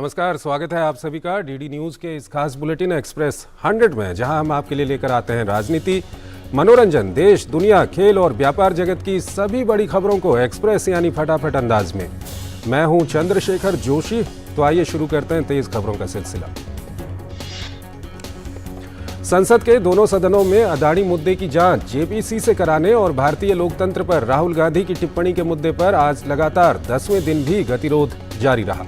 नमस्कार, स्वागत है आप सभी का डीडी न्यूज के इस खास बुलेटिन एक्सप्रेस 100 में, जहां हम आपके लिए लेकर आते हैं राजनीति, मनोरंजन, देश, दुनिया, खेल और व्यापार जगत की सभी बड़ी खबरों को एक्सप्रेस यानी फटाफट अंदाज में। मैं हूं चंद्रशेखर जोशी। तो आइए शुरू करते हैं तेज खबरों का सिलसिला। संसद के दोनों सदनों में अदानी मुद्दे की जांच जेपीसी से कराने और भारतीय लोकतंत्र पर राहुल गांधी की टिप्पणी के मुद्दे पर आज लगातार 10वें दिन भी गतिरोध जारी रहा।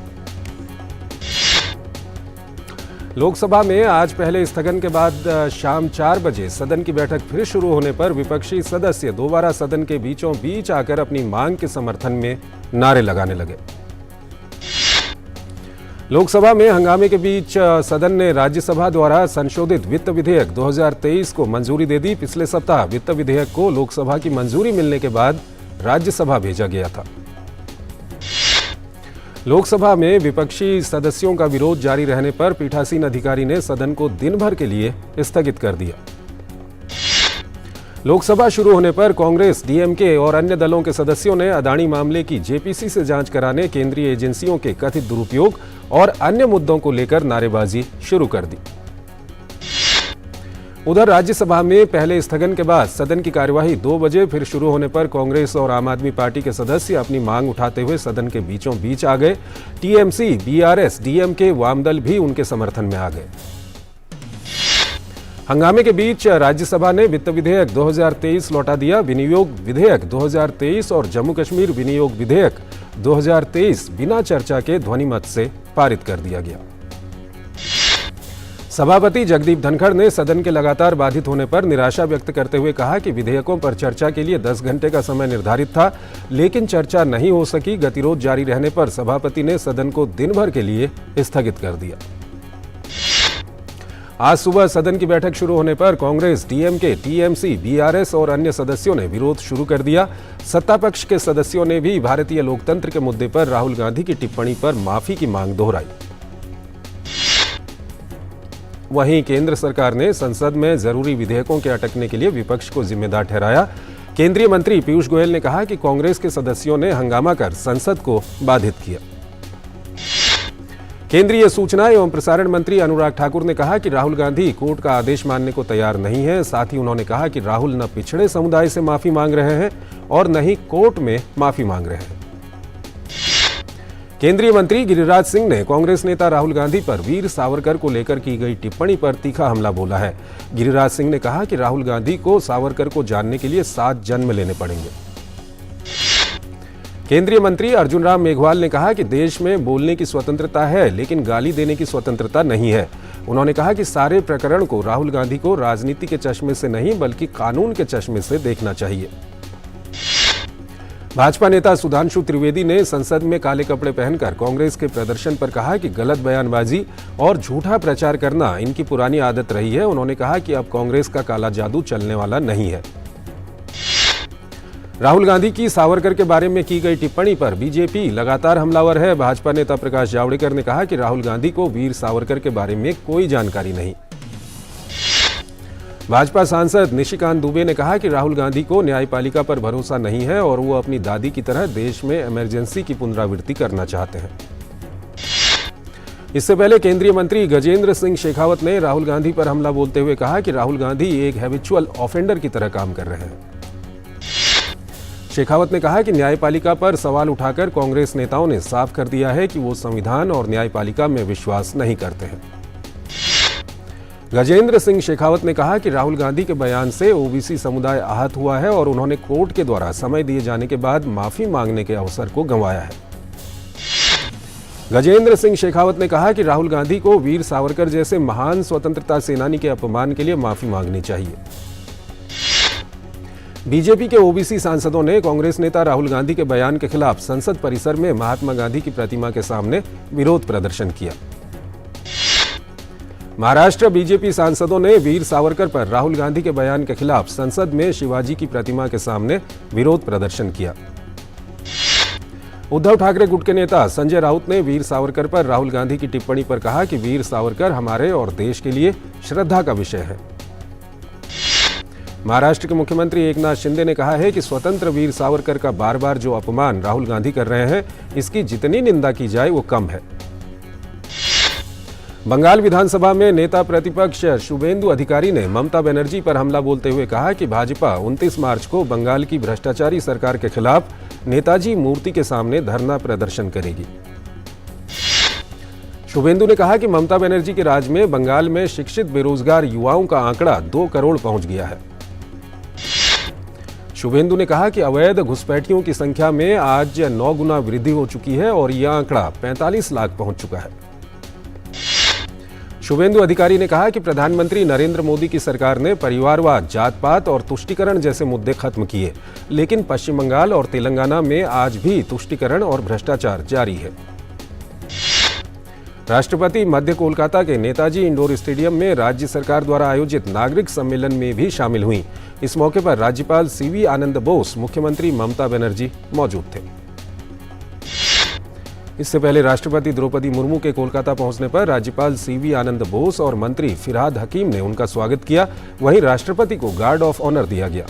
लोकसभा में आज पहले स्थगन के बाद शाम 4 बजे सदन की बैठक फिर शुरू होने पर विपक्षी सदस्य दोबारा सदन के बीचों बीच आकर अपनी मांग के समर्थन में नारे लगाने लगे। लोकसभा में हंगामे के बीच सदन ने राज्यसभा द्वारा संशोधित वित्त विधेयक 2023 को मंजूरी दे दी। पिछले सप्ताह वित्त विधेयक को लोकसभा की मंजूरी मिलने के बाद राज्यसभा भेजा गया था। लोकसभा में विपक्षी सदस्यों का विरोध जारी रहने पर पीठासीन अधिकारी ने सदन को दिन भर के लिए स्थगित कर दिया। लोकसभा शुरू होने पर कांग्रेस, डीएमके और अन्य दलों के सदस्यों ने अदानी मामले की जेपीसी से जांच कराने, केंद्रीय एजेंसियों के कथित दुरुपयोग और अन्य मुद्दों को लेकर नारेबाजी शुरू कर दी। उधर राज्यसभा में पहले स्थगन के बाद सदन की कार्यवाही 2 बजे फिर शुरू होने पर कांग्रेस और आम आदमी पार्टी के सदस्य अपनी मांग उठाते हुए सदन के बीचों बीच आ गए। टीएमसी, बीआरएस, डीएमके, वामदल भी उनके समर्थन में आ गए। हंगामे के बीच राज्यसभा ने वित्त विधेयक 2023 लौटा दिया। विनियोग विधेयक 2023 और जम्मू कश्मीर विनियोग विधेयक 2023 बिना चर्चा के ध्वनिमत से पारित कर दिया गया। सभापति जगदीप धनखड़ ने सदन के लगातार बाधित होने पर निराशा व्यक्त करते हुए कहा कि विधेयकों पर चर्चा के लिए 10 घंटे का समय निर्धारित था, लेकिन चर्चा नहीं हो सकी। गतिरोध जारी रहने पर सभापति ने सदन को दिन भर के लिए स्थगित कर दिया। आज सुबह सदन की बैठक शुरू होने पर कांग्रेस, डीएमके, टीएमसी, बीआरएस और अन्य सदस्यों ने विरोध शुरू कर दिया। सत्ता पक्ष के सदस्यों ने भी भारतीय लोकतंत्र के मुद्दे पर राहुल गांधी की टिप्पणी पर माफी की मांग दोहराई। वहीं केंद्र सरकार ने संसद में जरूरी विधेयकों के अटकने के लिए विपक्ष को जिम्मेदार ठहराया। केंद्रीय मंत्री पीयूष गोयल ने कहा कि कांग्रेस के सदस्यों ने हंगामा कर संसद को बाधित किया। केंद्रीय सूचना एवं प्रसारण मंत्री अनुराग ठाकुर ने कहा कि राहुल गांधी कोर्ट का आदेश मानने को तैयार नहीं है। साथ ही उन्होंने कहा कि राहुल न पिछड़े समुदाय से माफी मांग रहे हैं और न ही कोर्ट में माफी मांग रहे हैं। केंद्रीय मंत्री गिरिराज सिंह ने कांग्रेस नेता राहुल गांधी पर वीर सावरकर को लेकर की गई टिप्पणी पर तीखा हमला बोला है। गिरिराज सिंह ने कहा कि राहुल गांधी को सावरकर को जानने के लिए 7 जन्म लेने पड़ेंगे। केंद्रीय मंत्री अर्जुन राम मेघवाल ने कहा कि देश में बोलने की स्वतंत्रता है, लेकिन गाली देने की स्वतंत्रता नहीं है। उन्होंने कहा कि सारे प्रकरण को राहुल गांधी को राजनीति के चश्मे से नहीं बल्कि कानून के चश्मे से देखना चाहिए। भाजपा नेता सुधांशु त्रिवेदी ने संसद में काले कपड़े पहनकर कांग्रेस के प्रदर्शन पर कहा कि गलत बयानबाजी और झूठा प्रचार करना इनकी पुरानी आदत रही है। उन्होंने कहा कि अब कांग्रेस का काला जादू चलने वाला नहीं है। राहुल गांधी की सावरकर के बारे में की गई टिप्पणी पर बीजेपी लगातार हमलावर है। भाजपा नेता प्रकाश जावड़ेकर ने कहा कि राहुल गांधी को वीर सावरकर के बारे में कोई जानकारी नहीं। भाजपा सांसद निशिकांत दुबे ने कहा कि राहुल गांधी को न्यायपालिका पर भरोसा नहीं है और वो अपनी दादी की तरह देश में इमरजेंसी की पुनरावृत्ति करना चाहते हैं। इससे पहले केंद्रीय मंत्री गजेंद्र सिंह शेखावत ने राहुल गांधी पर हमला बोलते हुए कहा कि राहुल गांधी एक हैबिचुअल ऑफेंडर की तरह काम कर रहे हैं। शेखावत ने कहा कि न्यायपालिका पर सवाल उठाकर कांग्रेस नेताओं ने साफ कर दिया है कि वो संविधान और न्यायपालिका में विश्वास नहीं करते हैं। गजेंद्र सिंह शेखावत ने कहा कि राहुल गांधी के बयान से ओबीसी समुदाय आहत हुआ है और उन्होंने कोर्ट के द्वारा समय दिए जाने के बाद माफी मांगने के अवसर को गंवाया है। गजेंद्र सिंह शेखावत ने कहा कि राहुल गांधी को वीर सावरकर जैसे महान स्वतंत्रता सेनानी के अपमान के लिए माफी मांगनी चाहिए। बीजेपी के ओबीसी सांसदों ने कांग्रेस नेता राहुल गांधी के बयान के खिलाफ संसद परिसर में महात्मा गांधी की प्रतिमा के सामने विरोध प्रदर्शन किया। महाराष्ट्र बीजेपी सांसदों ने वीर सावरकर पर राहुल गांधी के बयान के खिलाफ संसद में शिवाजी की प्रतिमा के सामने विरोध प्रदर्शन किया। उद्धव ठाकरे गुट के नेता संजय राउत ने वीर सावरकर पर राहुल गांधी की टिप्पणी पर कहा कि वीर सावरकर हमारे और देश के लिए श्रद्धा का विषय है। महाराष्ट्र के मुख्यमंत्री एकनाथ शिंदे ने कहा है कि स्वतंत्र वीर सावरकर का बार बार जो अपमान राहुल गांधी कर रहे हैं, इसकी जितनी निंदा की जाए वो कम है। बंगाल विधानसभा में नेता प्रतिपक्ष शुभेंदु अधिकारी ने ममता बनर्जी पर हमला बोलते हुए कहा कि भाजपा 29 मार्च को बंगाल की भ्रष्टाचारी सरकार के खिलाफ नेताजी मूर्ति के सामने धरना प्रदर्शन करेगी। शुभेंदु ने कहा कि ममता बनर्जी के राज में बंगाल में शिक्षित बेरोजगार युवाओं का आंकड़ा 2 करोड़ पहुंच गया है। शुभेंदु ने कहा कि अवैध घुसपैठियों की संख्या में आज 9 गुना वृद्धि हो चुकी है और यह आंकड़ा 45 लाख पहुंच चुका है। शुभेंदु अधिकारी ने कहा कि प्रधानमंत्री नरेंद्र मोदी की सरकार ने परिवारवाद, जात पात और तुष्टीकरण जैसे मुद्दे खत्म किए, लेकिन पश्चिम बंगाल और तेलंगाना में आज भी तुष्टीकरण और भ्रष्टाचार जारी है। राष्ट्रपति मध्य कोलकाता के नेताजी इंडोर स्टेडियम में राज्य सरकार द्वारा आयोजित नागरिक सम्मेलन में भी शामिल हुई। इस मौके पर राज्यपाल सीवी आनंद बोस, मुख्यमंत्री ममता बनर्जी मौजूद थे। इससे पहले राष्ट्रपति द्रौपदी मुर्मू के कोलकाता पहुंचने पर राज्यपाल सीवी आनंद बोस और मंत्री फिरहाद हकीम ने उनका स्वागत किया। वहीं राष्ट्रपति को गार्ड ऑफ ऑनर दिया गया।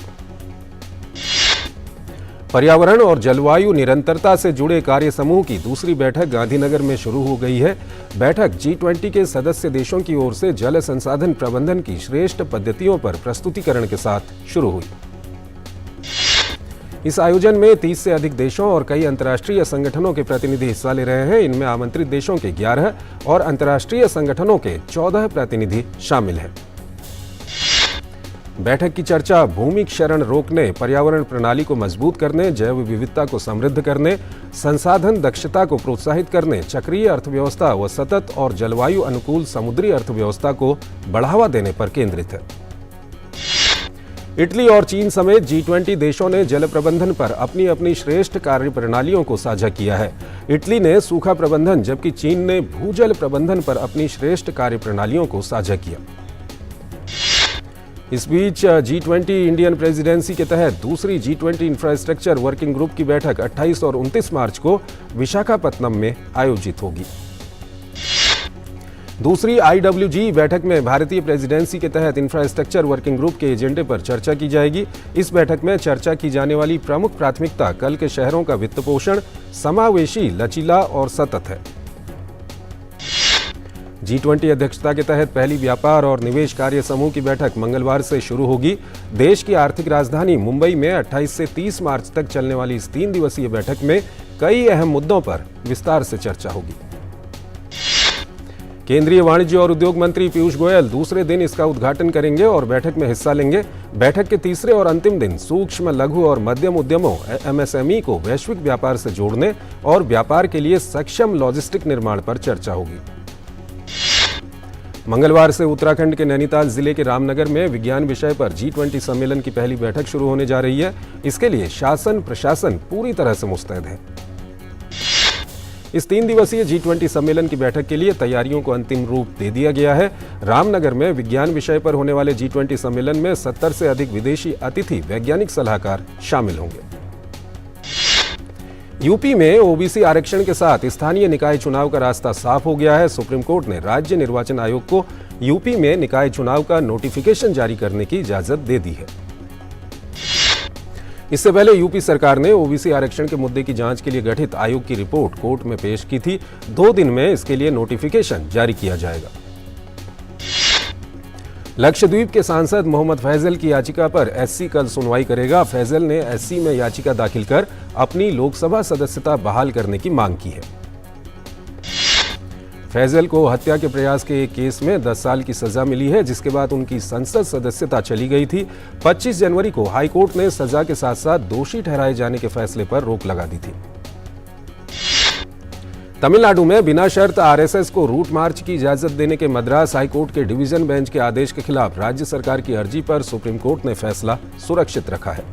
पर्यावरण और जलवायु निरंतरता से जुड़े कार्य समूह की दूसरी बैठक गांधीनगर में शुरू हो गई है। बैठक G20 के सदस्य देशों की ओर से जल संसाधन प्रबंधन की श्रेष्ठ पद्धतियों पर प्रस्तुतिकरण के साथ शुरू हुई। इस आयोजन में 30 से अधिक देशों और कई अंतर्राष्ट्रीय संगठनों के प्रतिनिधि हिस्सा ले रहे हैं। इनमें आमंत्रित देशों के 11 और अंतर्राष्ट्रीय संगठनों के 14 प्रतिनिधि शामिल हैं। बैठक की चर्चा भूमि क्षरण रोकने, पर्यावरण प्रणाली को मजबूत करने, जैव विविधता को समृद्ध करने, संसाधन दक्षता को प्रोत्साहित करने, चक्रीय अर्थव्यवस्था व सतत और जलवायु अनुकूल समुद्री अर्थव्यवस्था को बढ़ावा देने पर केंद्रित है। इटली और चीन समेत G20 देशों ने जल प्रबंधन पर अपनी अपनी श्रेष्ठ कार्य प्रणालियों को साझा किया है। इटली ने सूखा प्रबंधन जबकि चीन ने भूजल प्रबंधन पर अपनी श्रेष्ठ कार्य प्रणालियों को साझा किया। इस बीच G20 इंडियन प्रेसिडेंसी के तहत दूसरी G20 इंफ्रास्ट्रक्चर वर्किंग ग्रुप की बैठक 28 और 29 मार्च को विशाखापत्तनम में आयोजित होगी। दूसरी IWG बैठक में भारतीय प्रेसिडेंसी के तहत इंफ्रास्ट्रक्चर वर्किंग ग्रुप के एजेंडे पर चर्चा की जाएगी। इस बैठक में चर्चा की जाने वाली प्रमुख प्राथमिकता कल के शहरों का वित्त पोषण, समावेशी, लचीला और सतत है। G20 अध्यक्षता के तहत पहली व्यापार और निवेश कार्य समूह की बैठक मंगलवार से शुरू होगी। देश की आर्थिक राजधानी मुंबई में 28 से 30 मार्च तक चलने वाली इस 3 दिवसीय बैठक में कई अहम मुद्दों पर विस्तार से चर्चा होगी। केंद्रीय वाणिज्य और उद्योग मंत्री पीयूष गोयल दूसरे दिन इसका उद्घाटन करेंगे और बैठक में हिस्सा लेंगे। बैठक के तीसरे और अंतिम दिन सूक्ष्म, लघु और मध्यम उद्यमों MSME को वैश्विक व्यापार से जोड़ने और व्यापार के लिए सक्षम लॉजिस्टिक निर्माण पर चर्चा होगी। मंगलवार से उत्तराखंड के नैनीताल जिले के रामनगर में विज्ञान विषय पर G20 सम्मेलन की पहली बैठक शुरू होने जा रही है। इसके लिए शासन प्रशासन पूरी तरह से मुस्तैद है। इस 3 दिवसीय G20 सम्मेलन की बैठक के लिए तैयारियों को अंतिम रूप दे दिया गया है। रामनगर में विज्ञान विषय पर होने वाले G20 सम्मेलन में 70 से अधिक विदेशी अतिथि वैज्ञानिक सलाहकार शामिल होंगे। यूपी में OBC आरक्षण के साथ स्थानीय निकाय चुनाव का रास्ता साफ हो गया है। सुप्रीम कोर्ट ने राज्य निर्वाचन आयोग को यूपी में निकाय चुनाव का नोटिफिकेशन जारी करने की इजाजत दे दी है। इससे पहले यूपी सरकार ने OBC आरक्षण के मुद्दे की जांच के लिए गठित आयोग की रिपोर्ट कोर्ट में पेश की थी। 2 दिन में इसके लिए नोटिफिकेशन जारी किया जाएगा। लक्षद्वीप के सांसद मोहम्मद फैजल की याचिका पर SC कल सुनवाई करेगा। फैजल ने SC में याचिका दाखिल कर अपनी लोकसभा सदस्यता बहाल करने की मांग की है। फैजल को हत्या के प्रयास के एक केस में 10 साल की सजा मिली है, जिसके बाद उनकी संसद सदस्यता चली गई थी। 25 जनवरी को हाईकोर्ट ने सजा के साथ साथ दोषी ठहराए जाने के फैसले पर रोक लगा दी थी। तमिलनाडु में बिना शर्त RSS को रूट मार्च की इजाजत देने के मद्रास हाईकोर्ट के डिवीजन बेंच के आदेश के खिलाफ राज्य सरकार की अर्जी पर सुप्रीम कोर्ट ने फैसला सुरक्षित रखा है।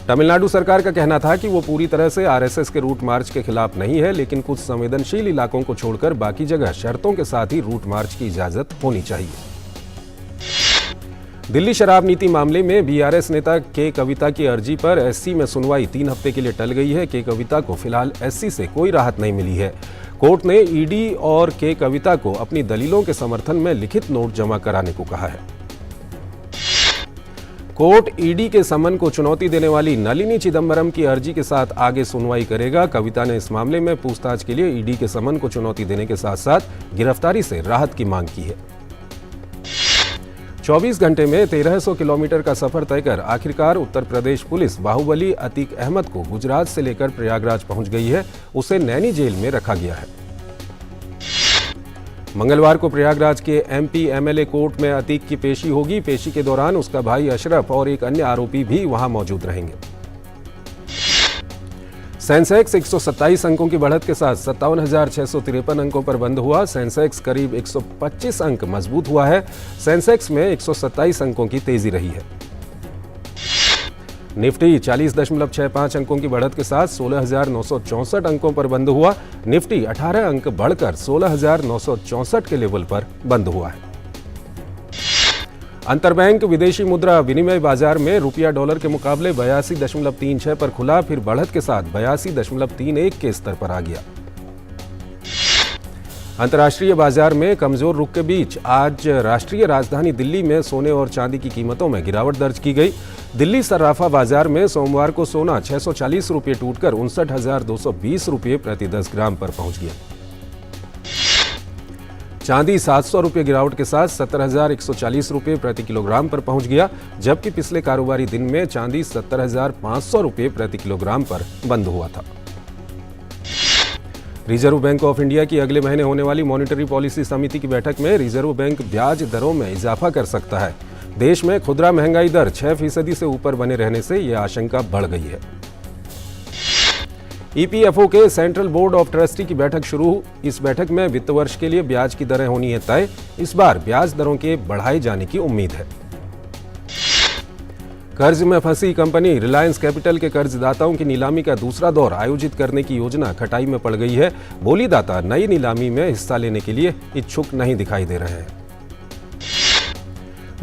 तमिलनाडु सरकार का कहना था कि वो पूरी तरह से RSS के रूट मार्च के खिलाफ नहीं है, लेकिन कुछ संवेदनशील इलाकों को छोड़कर बाकी जगह शर्तों के साथ ही रूट मार्च की इजाजत होनी चाहिए। दिल्ली शराब नीति मामले में BRS नेता के कविता की अर्जी पर SC में सुनवाई 3 हफ्ते के लिए टल गई है। के कविता को फिलहाल SC से कोई राहत नहीं मिली है। कोर्ट ने ED और के कविता को अपनी दलीलों के समर्थन में लिखित नोट जमा कराने को कहा है। कोर्ट ईडी के समन को चुनौती देने वाली नलिनी चिदंबरम की अर्जी के साथ आगे सुनवाई करेगा। कविता ने इस मामले में पूछताछ के लिए ईडी के समन को चुनौती देने के साथ साथ गिरफ्तारी से राहत की मांग की है। 24 घंटे में 1300 किलोमीटर का सफर तय कर आखिरकार उत्तर प्रदेश पुलिस बाहुबली अतीक अहमद को गुजरात से लेकर प्रयागराज पहुंच गई है। उसे नैनी जेल में रखा गया है। मंगलवार को प्रयागराज के एमपी एमएलए कोर्ट में अतीक की पेशी होगी। पेशी के दौरान उसका भाई अशरफ और एक अन्य आरोपी भी वहां मौजूद रहेंगे। सेंसेक्स 127 अंकों की बढ़त के साथ 57,653 अंकों पर बंद हुआ। सेंसेक्स करीब 125 अंक मजबूत हुआ है। सेंसेक्स में 127 अंकों की तेजी रही है। निफ्टी 40.65 अंकों की बढ़त के साथ 16,964 अंकों पर बंद हुआ। निफ्टी 18 अंक बढ़कर 16,964 के लेवल पर बंद हुआ है। अंतरबैंक विदेशी मुद्रा विनिमय बाजार में रुपया डॉलर के मुकाबले 82.36 पर खुला, फिर बढ़त के साथ 82.31 के स्तर पर आ गया। अंतर्राष्ट्रीय बाजार में कमजोर रुख के बीच आज राष्ट्रीय राजधानी दिल्ली में सोने और चांदी की कीमतों में गिरावट दर्ज की गई। दिल्ली सर्राफा बाजार में सोमवार को सोना 640 रुपये टूटकर 59,220 रुपये प्रति 10 ग्राम पर पहुंच गया। चांदी 700 रुपये गिरावट के साथ 70,140 रुपये प्रति किलोग्राम पर पहुंच गया, जबकि पिछले कारोबारी दिन में चांदी 70,500 रुपये प्रति किलोग्राम पर बंद हुआ था। रिजर्व बैंक ऑफ इंडिया की अगले महीने होने वाली मॉनिटरी पॉलिसी समिति की बैठक में रिजर्व बैंक ब्याज दरों में इजाफा कर सकता है। देश में खुदरा महंगाई दर 6% से ऊपर बने रहने से यह आशंका बढ़ गई है। ईपीएफओ के सेंट्रल बोर्ड ऑफ ट्रस्टी की बैठक शुरू। इस बैठक में वित्त वर्ष के लिए ब्याज की दरें होनी है तय। इस बार ब्याज दरों के बढ़ाए जाने की उम्मीद है। कर्ज में फंसी कंपनी रिलायंस कैपिटल के कर्जदाताओं की नीलामी का दूसरा दौर आयोजित करने की योजना खटाई में पड़ गई है। बोलीदाता नई नीलामी में हिस्सा लेने के लिए इच्छुक नहीं दिखाई दे रहे हैं।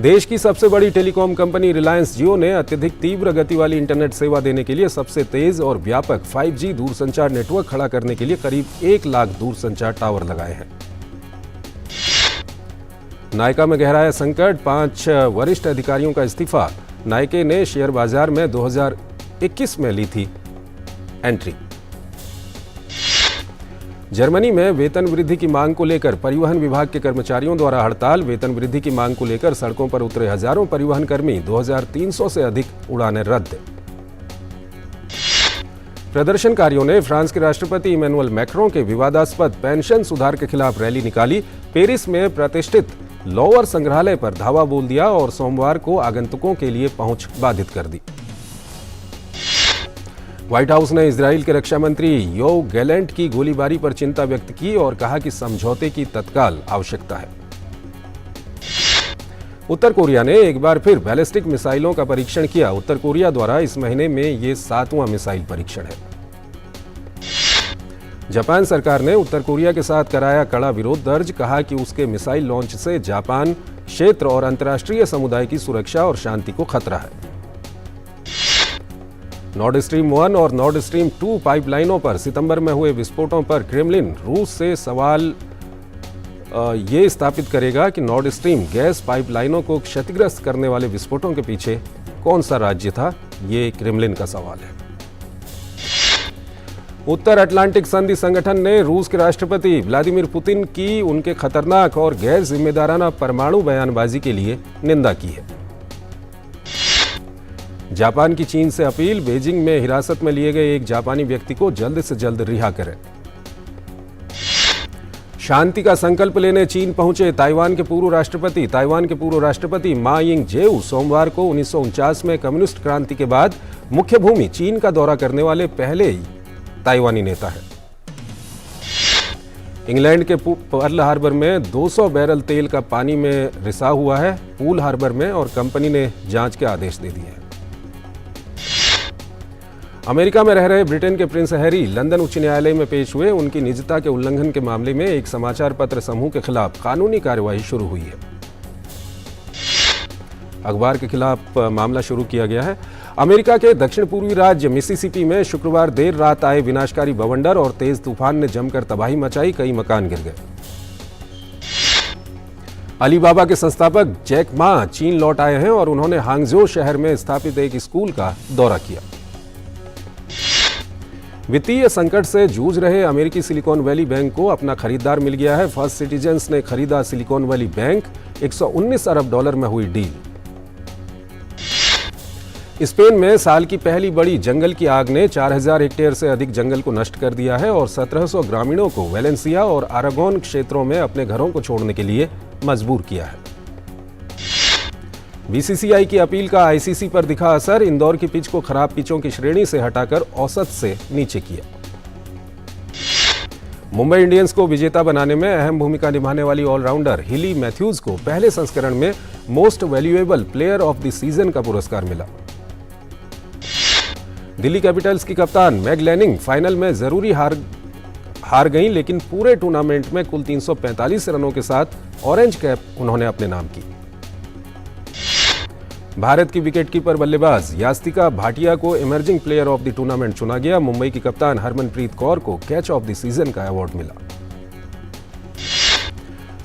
देश की सबसे बड़ी टेलीकॉम कंपनी रिलायंस जियो ने अत्यधिक तीव्र गति वाली इंटरनेट सेवा देने के लिए सबसे तेज और व्यापक 5G दूरसंचार नेटवर्क खड़ा करने के लिए करीब 1 लाख दूरसंचार टावर लगाए हैं। नायका में गहराया संकट, 5 वरिष्ठ अधिकारियों का इस्तीफा। नायके ने शेयर बाजार में 2021 में ली थी एंट्री। जर्मनी में वेतन वृद्धि की मांग को लेकर परिवहन विभाग के कर्मचारियों द्वारा हड़ताल। वेतन वृद्धि की मांग को लेकर सड़कों पर उतरे हजारों परिवहन कर्मी, 2300 से अधिक उड़ानें रद्द। प्रदर्शनकारियों ने फ्रांस के राष्ट्रपति इमैनुअल मैक्रों के विवादास्पद पेंशन सुधार के खिलाफ रैली निकाली। पेरिस में प्रतिष्ठित लोवर संग्रहालय पर धावा बोल दिया और सोमवार को आगंतुकों के लिए पहुंच बाधित कर दी। व्हाइट हाउस ने इजराइल के रक्षा मंत्री योव गैलेंट की गोलीबारी पर चिंता व्यक्त की और कहा कि समझौते की तत्काल आवश्यकता है। उत्तर कोरिया ने एक बार फिर बैलिस्टिक मिसाइलों का परीक्षण किया। उत्तर कोरिया द्वारा इस महीने में ये 7वां मिसाइल परीक्षण है। जापान सरकार ने उत्तर कोरिया के साथ कराया कड़ा विरोध दर्ज। कहा कि उसके मिसाइल लॉन्च से जापान क्षेत्र और अंतर्राष्ट्रीय समुदाय की सुरक्षा और शांति को खतरा है। नॉर्ड स्ट्रीम 1 और नॉर्ड स्ट्रीम 2 पाइपलाइनों पर सितंबर में हुए विस्फोटों पर क्रेमलिन रूस से सवाल ये स्थापित करेगा कि नॉर्ड स्ट्रीम गैस पाइपलाइनों को क्षतिग्रस्त करने वाले विस्फोटों के पीछे कौन सा राज्य था, ये क्रेमलिन का सवाल है। उत्तर अटलांटिक संधि संगठन ने रूस के राष्ट्रपति व्लादिमीर पुतिन की उनके खतरनाक और गैर जिम्मेदाराना परमाणु बयानबाजी के लिए निंदा की है। जापान की चीन से अपील, बीजिंग में हिरासत में लिए गए एक जापानी व्यक्ति को जल्द से जल्द रिहा करें। शांति का संकल्प लेने चीन पहुंचे ताइवान के पूर्व राष्ट्रपति मा यिंग जेऊ सोमवार को 1949 में कम्युनिस्ट क्रांति के बाद मुख्य भूमि चीन का दौरा करने वाले पहले ताइवानी नेता है। इंग्लैंड के पर्ल हार्बर में 200 बैरल तेल का पानी में रिसा हुआ है पूल हार्बर में, और कंपनी ने जांच के आदेश दे दिए हैं। अमेरिका में रह रहे ब्रिटेन के प्रिंस हैरी लंदन उच्च न्यायालय में पेश हुए। उनकी निजता के उल्लंघन के मामले में एक समाचार पत्र समूह के खिलाफ कानूनी कार्यवाही शुरू हुई है। अखबार के खिलाफ मामला शुरू किया गया है। अमेरिका के दक्षिण पूर्वी राज्य मिसिसिपी में शुक्रवार देर रात आए विनाशकारी बवंडर और तेज तूफान ने जमकर तबाही मचाई, कई मकान गिर गए। अलीबाबा के संस्थापक जैक मा चीन लौट आए हैं और उन्होंने हांगझो शहर में स्थापित एक स्कूल का दौरा किया। वित्तीय संकट से जूझ रहे अमेरिकी सिलिकॉन वैली बैंक को अपना खरीदार मिल गया है। फर्स्ट सिटीजन्स ने खरीदा सिलिकॉन वैली बैंक। 119 अरब डॉलर में हुई डील। स्पेन में साल की पहली बड़ी जंगल की आग ने 4000 हेक्टेयर से अधिक जंगल को नष्ट कर दिया है और 1700 ग्रामीणों को वेलेंसिया और अरागोन क्षेत्रों में अपने घरों को छोड़ने के लिए मजबूर किया है। बीसीसीआई की अपील का आईसीसी पर दिखा असर। इंदौर की पिच को खराब पिचों की श्रेणी से हटाकर औसत से नीचे किया। मुंबई इंडियंस को विजेता बनाने में अहम भूमिका निभाने वाली ऑलराउंडर हिली मैथ्यूज को पहले संस्करण में most valuable player of the season का पुरस्कार मिला। दिल्ली कैपिटल्स की कप्तान मैग लैनिंग फाइनल में जरूरी हार गईं, लेकिन पूरे टूर्नामेंट में कुल 345 रनों के साथ ऑरेंज कैप उन्होंने अपने नाम की। भारत की विकेटकीपर बल्लेबाज यास्तिका भाटिया को emerging player of the tournament चुना गया। मुंबई की कप्तान हरमनप्रीत कौर को कैच ऑफ द सीजन का अवार्ड मिला।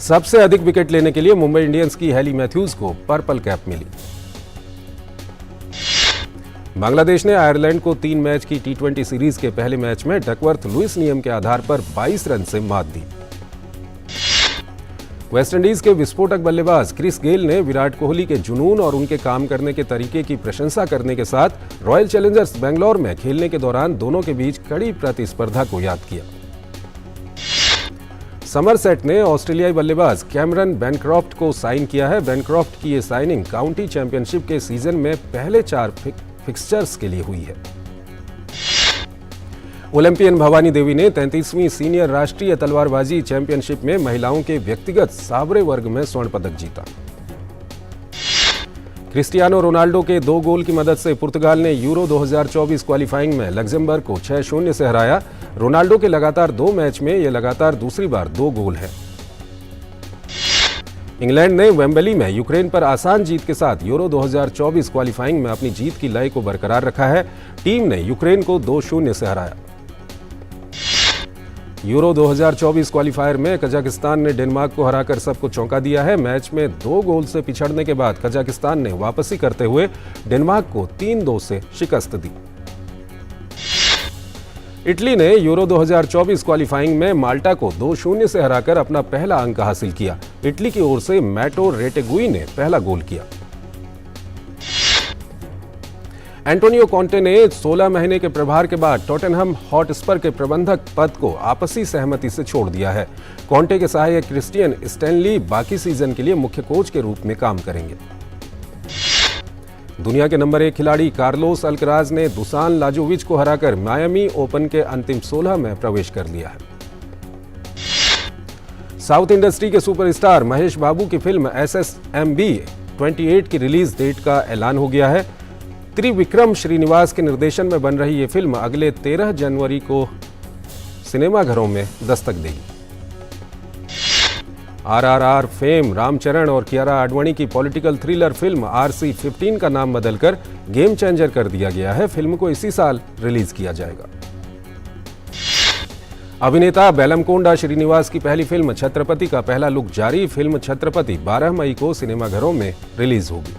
सबसे अधिक विकेट लेने के लिए मुंबई इंडियंस की हेली मैथ्यूज को पर्पल कैप मिली। बांग्लादेश ने आयरलैंड को 3 मैच की T20 सीरीज के पहले मैच में डकवर्थ लुइस नियम के आधार पर 22 रन से मात दी। वेस्टइंडीज के विस्फोटक बल्लेबाज क्रिस गेल ने विराट कोहली के जुनून और उनके काम करने के तरीके की प्रशंसा करने के साथ रॉयल चैलेंजर्स बेंगलोर में खेलने के दौरान दोनों के बीच कड़ी प्रतिस्पर्धा को याद किया। समरसेट ने ऑस्ट्रेलियाई बल्लेबाज कैमरन बैनक्रॉफ्ट को साइन किया है। बैनक्रॉफ्ट की ये साइनिंग काउंटी चैंपियनशिप के सीजन में पहले 4 फिक्सचर्स के लिए हुई है। ओलंपियन भवानी देवी ने 33वीं सीनियर राष्ट्रीय तलवारबाजी चैंपियनशिप में महिलाओं के व्यक्तिगत साबरे वर्ग में स्वर्ण पदक जीता। क्रिस्टियानो रोनाल्डो के 2 गोल की मदद से पुर्तगाल ने यूरो 2024 क्वालिफाइंग में लग्जमबर्ग को 6-0 से हराया। रोनाल्डो के लगातार 2 मैच में यह लगातार दूसरी बार 2 गोल है। इंग्लैंड ने वेम्बली में यूक्रेन पर आसान जीत के साथ यूरो 2024 क्वालिफाइंग में अपनी जीत की लय को बरकरार रखा है। टीम ने यूक्रेन को 2-0 से हराया। यूरो 2024 क्वालिफायर में कजाकिस्तान ने डेनमार्क को हराकर सबको चौंका दिया है। मैच में 2 गोल से पिछड़ने के बाद कजाकिस्तान ने वापसी करते हुए डेनमार्क को 3-2 से शिकस्त दी। इटली ने यूरो 2024 क्वालिफाइंग में माल्टा को 2-0 से हराकर अपना पहला अंक हासिल किया। इटली की ओर से मैटो रेटेगुई ने पहला गोल किया। एंटोनियो कॉन्टे ने 16 महीने के प्रभार के बाद टॉटेनहम हॉटस्पर के प्रबंधक पद को आपसी सहमति से छोड़ दिया है। कॉन्टे के सहायक क्रिस्टियन स्टैनली बाकी सीजन के लिए मुख्य कोच के रूप में काम करेंगे। दुनिया के नंबर 1 खिलाड़ी कार्लोस अल्कराज ने दुसान लाजोविच को हराकर मायामी ओपन के अंतिम 16 में प्रवेश कर लिया है। साउथ इंडस्ट्री के सुपरस्टार महेश बाबू की फिल्म SSMB 28 की रिलीज डेट का ऐलान हो गया है। त्रिविक्रम श्रीनिवास के निर्देशन में बन रही ये फिल्म अगले 13 जनवरी को सिनेमाघरों में दस्तक देगी। RRR फेम, रामचरण और कियारा आडवाणी की पॉलिटिकल थ्रिलर फिल्म RC-15 का नाम बदलकर गेम चेंजर कर दिया गया है। फिल्म को इसी साल रिलीज किया जाएगा। अभिनेता बेलमकोंडा श्रीनिवास की पहली फिल्म छत्रपति का पहला लुक जारी। फिल्म छत्रपति 12 मई को सिनेमाघरों में रिलीज होगी।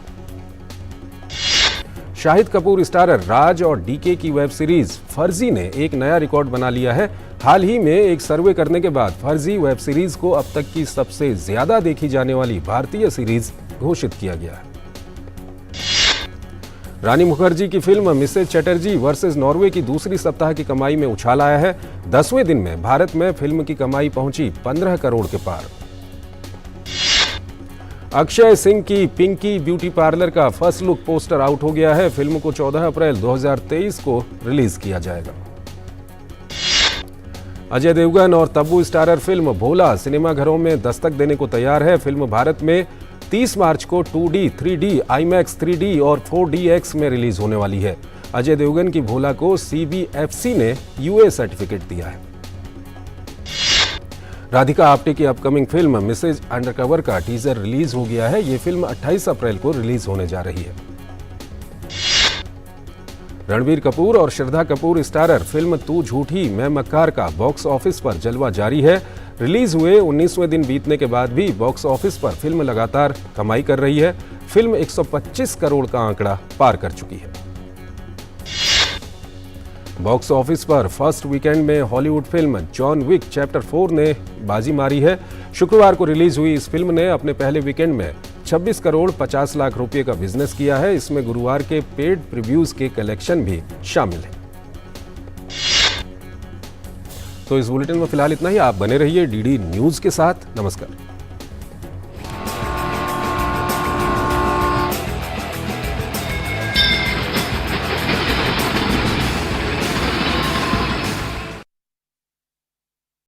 शाहिद कपूर स्टारर राज और डीके की वेब सीरीज फर्जी ने एक नया रिकॉर्ड बना लिया है। हाल ही में एक सर्वे करने के बाद फर्जी वेब सीरीज को अब तक की सबसे ज्यादा देखी जाने वाली भारतीय सीरीज घोषित किया गया है। रानी मुखर्जी की film Mrs Chatterjee versus Norway की दूसरी सप्ताह की कमाई में उछाल आया है। 10वें दिन में भारत में फिल्म की कमाई पहुंची 15 करोड़ के पार। अक्षय सिंह की पिंकी ब्यूटी पार्लर का फर्स्ट लुक पोस्टर आउट हो गया है। फिल्म को 14 अप्रैल 2023 को रिलीज किया जाएगा। अजय देवगन और तब्बू स्टारर फिल्म भोला सिनेमाघरों में दस्तक देने को तैयार है। फिल्म भारत में 30 मार्च को 2D, 3D, IMAX 3D और 4DX में रिलीज होने वाली है। अजय देवगन की भोला को CBFC ने UA सर्टिफिकेट दिया है। राधिका आप्टे की अपकमिंग फिल्म मिसेज अंडरकवर का टीजर रिलीज हो गया है। ये फिल्म 28 अप्रैल को रिलीज होने जा रही है। रणबीर कपूर और श्रद्धा कपूर स्टारर फिल्म तू झूठी मैं मक्कार का बॉक्स ऑफिस पर जलवा जारी है। रिलीज हुए 19वें दिन बीतने के बाद भी बॉक्स ऑफिस पर फिल्म लगातार कमाई कर रही है। फिल्म 125 करोड़ का आंकड़ा पार कर चुकी है। बॉक्स ऑफिस पर फर्स्ट वीकेंड में Hollywood film John Wick chapter 4 ने बाजी मारी है। शुक्रवार को रिलीज हुई इस फिल्म ने अपने पहले वीकेंड में 26 करोड़ 50 लाख रुपए का बिजनेस किया है। इसमें गुरुवार के पेड प्रीव्यूज के कलेक्शन भी शामिल है। तो इस बुलेटिन में फिलहाल इतना ही। आप बने रहिए डीडी न्यूज के साथ। नमस्कार।